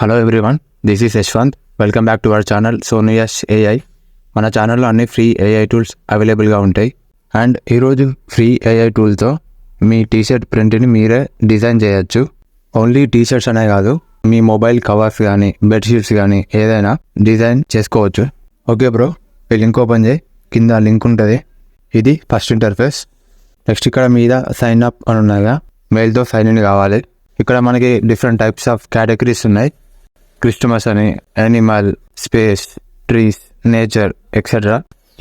Hello everyone, this is Yashwant. Welcome back to our channel Sonia's AI. మన ఛానల్లో అన్ని free AI tools అవైలబుల్గా ఉంటాయి. అండ్ ఈరోజు ఫ్రీ ఏఐ టూల్తో మీ టీషర్ట్ ప్రింట్ని మీరే డిజైన్ చేయొచ్చు. ఓన్లీ టీషర్ట్స్ అనే కాదు, మీ మొబైల్ కవర్స్ కానీ బెడ్షీట్స్ కానీ ఏదైనా డిజైన్ చేసుకోవచ్చు. ఓకే బ్రో, ఈ లింక్ ఓపెన్ చేయి. కింద లింక్ ఉంటుంది. ఇది ఫస్ట్ ఇంటర్ఫేస్. నెక్స్ట్ ఇక్కడ మీద సైన్ అప్ అని ఉన్నాయిగా, మెయిల్తో సైన్ ఇన్ కావాలి. ఇక్కడ మనకి డిఫరెంట్ టైప్స్ ఆఫ్ కేటగిరీస్ ఉన్నాయి. క్రిస్టమస్ అని, animal, space, trees, nature etcetera.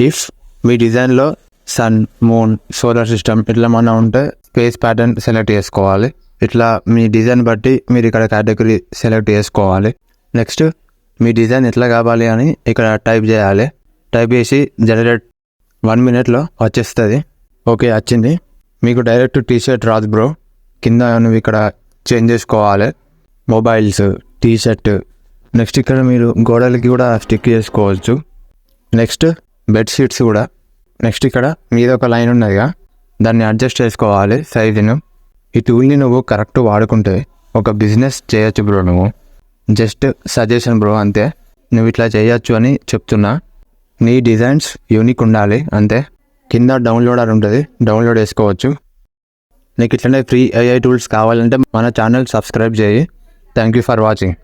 If మీ డిజైన్లో సన్, మూన్, సోలార్ సిస్టమ్ ఇట్లా మన ఉంటే స్పేస్ ప్యాటర్న్ సెలెక్ట్ చేసుకోవాలి. ఇట్లా మీ డిజైన్ బట్టి మీరు ఇక్కడ కేటగిరీ సెలెక్ట్ చేసుకోవాలి. నెక్స్ట్ మీ డిజైన్ ఎట్లా కావాలి అని ఇక్కడ టైప్ చేయాలి. టైప్ చేసి జనరేట్ 1 minute వచ్చేస్తుంది. ఓకే, వచ్చింది. మీకు డైరెక్ట్ టీషర్ట్ రాదు బ్రో. కింద నువ్వు ఇక్కడ చేంజ్ చేసుకోవాలి. Mobiles, T shirt. నెక్స్ట్ ఇక్కడ మీరు గోడలకి కూడా స్టిక్ చేసుకోవచ్చు. నెక్స్ట్ బెడ్షీట్స్ కూడా. నెక్స్ట్ ఇక్కడ మీద ఒక లైన్ ఉన్నదిగా, దాన్ని అడ్జస్ట్ చేసుకోవాలి సైజును. ఈ టూల్ని నువ్వు కరెక్ట్ వాడుకుంటే ఒక బిజినెస్ చేయొచ్చు బ్రో. నువ్వు జస్ట్ సజెషన్ బ్రో, అంతే. నువ్వు ఇట్లా చేయొచ్చు అని చెప్తున్నా. నీ డిజైన్స్ యూనిక్ ఉండాలి అంతే. కింద డౌన్లోడర్ ఉంటుంది, డౌన్లోడ్ చేసుకోవచ్చు. నీకు ఇట్లనే ఫ్రీ ఏఐ టూల్స్ కావాలంటే మన ఛానల్ సబ్స్క్రైబ్ చేయి. Thank you for watching.